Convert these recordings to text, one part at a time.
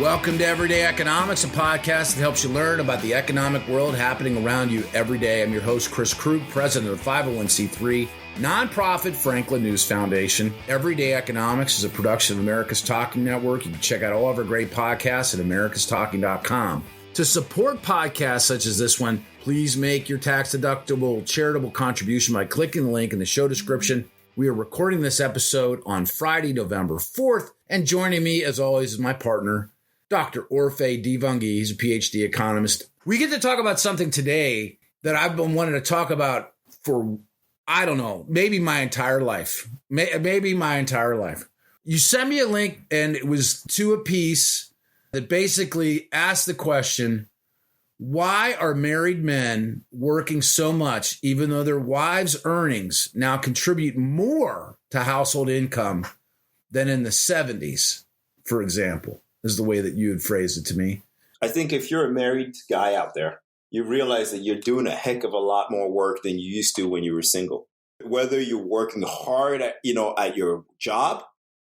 Welcome to Everyday Economics, a podcast that helps you learn about the economic world happening around you every day. I'm your host, Krug, president of the 501c3 nonprofit Franklin News Foundation. Everyday Economics is a production of America's Talking Network. You can check out all of our great podcasts at americastalking.com. To support podcasts such as this one, please make your tax-deductible charitable contribution by clicking the link in the show description. We are recording this episode on Friday, November 4th, and joining me, as always, is my partner, Dr. Orphe Divounguy. He's a PhD economist. We get to talk about something today that I've been wanting to talk about for, I don't know, maybe my entire life. Maybe my entire life. You sent me a link, and it was to a piece that basically asked the question, why are married men working so much, even though their wives' earnings now contribute more to household income than in the 70s, for example? Is the way that you would phrase it to me. I think if you're a married guy out there, you realize that you're doing a heck of a lot more work than you used to when you were single. Whether you're working hard at your job,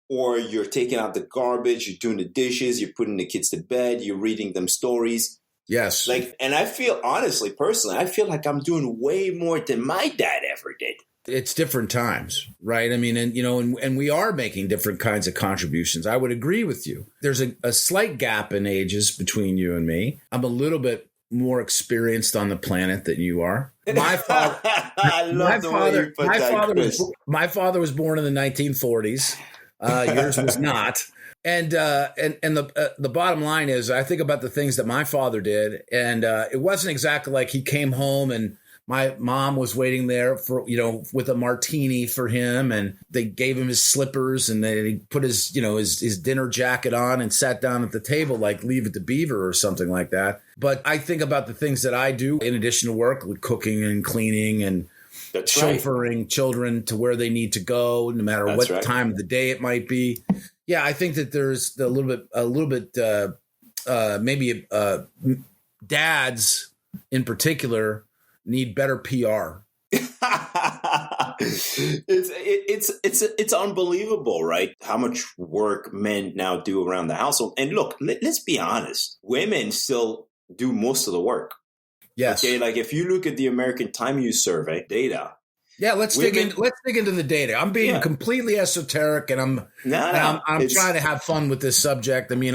or you're taking out the garbage, you're doing the dishes, you're putting the kids to bed, you're reading them stories. Yes. And I feel, honestly, personally, I feel like I'm doing way more than my dad ever did. It's different times, right? I mean, and we are making different kinds of contributions. I would agree with you. There's a slight gap in ages between you and me. I'm a little bit more experienced on the planet than you are. My father, my father was born in the 1940s. Yours was not. And the bottom line is, I think about the things that my father did, and it wasn't exactly like he came home and my mom was waiting there for, with a martini for him, and they gave him his slippers, and they put his dinner jacket on and sat down at the table like Leave It to Beaver or something like that. But I think about the things that I do in addition to work, with cooking and cleaning and chauffeuring children to where they need to go, no matter what time of the day it might be. Yeah, I think that there's a little bit, maybe dads in particular need better PR. It's unbelievable, right? How much work men now do around the household. And look, let's be honest. Women still do most of the work. Yes. Okay, like if you look at the American Time Use Survey data. Yeah, let's dig into the data. I'm being completely esoteric, and I'm trying to have fun with this subject. I mean,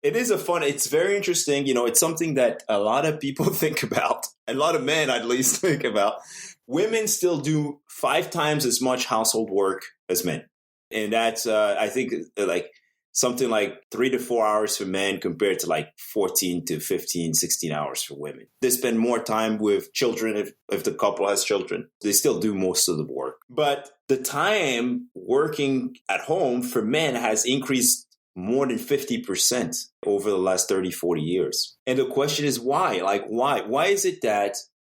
it's very interesting. It's something that a lot of people think about. A lot of men, at least, think about. Women still do 5 times as much household work as men. And that's, I think, like something like 3 to 4 hours for men compared to like 14 to 15, 16 hours for women. They spend more time with children if the couple has children. They still do most of the work. But the time working at home for men has increased more than 50% over the last 30, 40 years. And the question is why? Like, why? Why is it that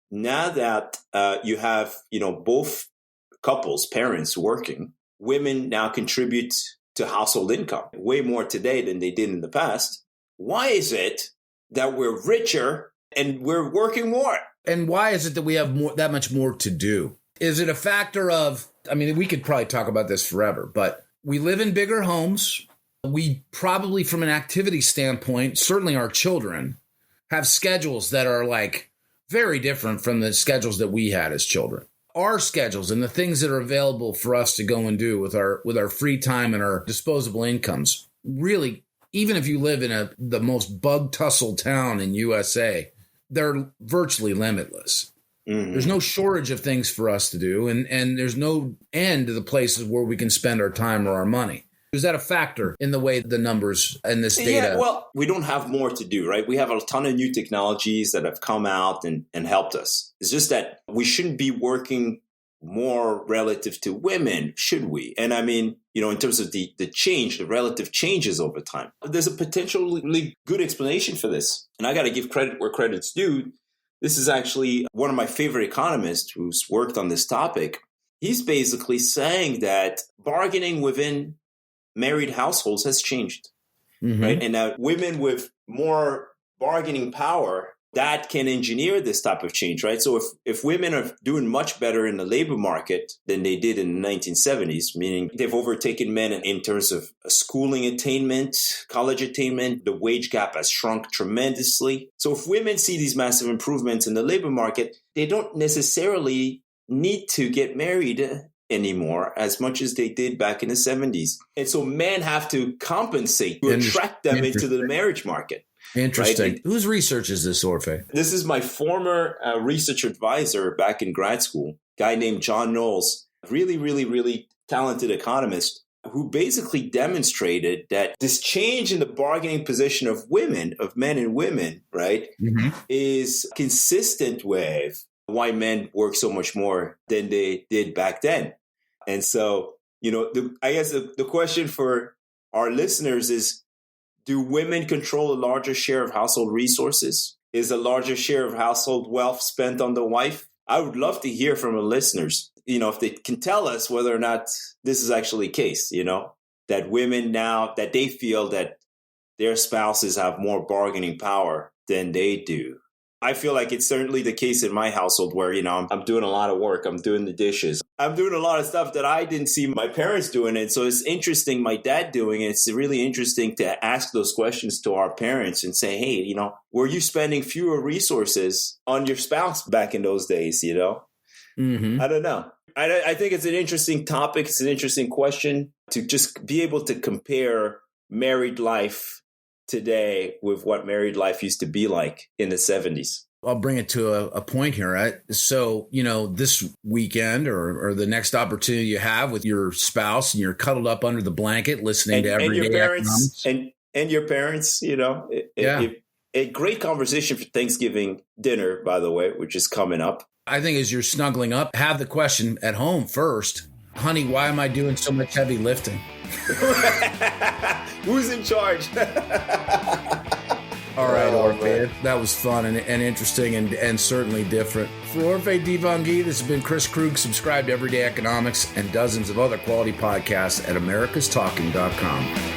now that you have, both couples, parents working, women now contribute to household income way more today than they did in the past? Why is it that we're richer and we're working more? And why is it that we have that much more to do? Is it a factor of, we could probably talk about this forever, but we live in bigger homes. We probably, from an activity standpoint, certainly our children have schedules that are like very different from the schedules that we had as children. Our schedules and the things that are available for us to go and do with our free time and our disposable incomes, really, even if you live in the most bug-tussled town in USA, they're virtually limitless. Mm-hmm. There's no shortage of things for us to do, and there's no end to the places where we can spend our time or our money. Is that a factor in the way the numbers and this data? Yeah, well, we don't have more to do, right? We have a ton of new technologies that have come out and helped us. It's just that we shouldn't be working more relative to women, should we? And in terms of the change, the relative changes over time. There's a potentially good explanation for this. And I got to give credit where credit's due. This is actually one of my favorite economists who's worked on this topic. He's basically saying that bargaining within married households has changed, right? And now women with more bargaining power that can engineer this type of change, right? So if women are doing much better in the labor market than they did in the 1970s, meaning they've overtaken men in terms of schooling attainment, college attainment, the wage gap has shrunk tremendously. So if women see these massive improvements in the labor market, they don't necessarily need to get married anymore as much as they did back in the 70s. And so men have to compensate to attract them into the marriage market. Interesting. Right? Whose research is this, Orphe? This is my former research advisor back in grad school, a guy named John Knowles, really, really, really talented economist, who basically demonstrated that this change in the bargaining position of women, of men and women, right, is consistent with why men work so much more than they did back then. And so, I guess the question for our listeners is, do women control a larger share of household resources? Is a larger share of household wealth spent on the wife? I would love to hear from the listeners, if they can tell us whether or not this is actually the case, that women now, that they feel that their spouses have more bargaining power than they do. I feel like it's certainly the case in my household where, I'm doing a lot of work. I'm doing the dishes. I'm doing a lot of stuff that I didn't see my parents doing. And so it's interesting, my dad doing it. It's really interesting to ask those questions to our parents and say, hey, were you spending fewer resources on your spouse back in those days? I don't know. I think it's an interesting topic. It's an interesting question to just be able to compare married life today with what married life used to be like in the 70s. I'll bring it to a point here. Right? So, this weekend or the next opportunity you have with your spouse and you're cuddled up under the blanket listening to everyday economics. And your parents, a great conversation for Thanksgiving dinner, by the way, which is coming up. I think as you're snuggling up, have the question at home first. Honey, why am I doing so much heavy lifting? Who's in charge? All right, Orphe. That was fun and interesting and certainly different. For Orphe Divounguy, this has been Chris Krug. Subscribe to Everyday Economics and dozens of other quality podcasts at americastalking.com.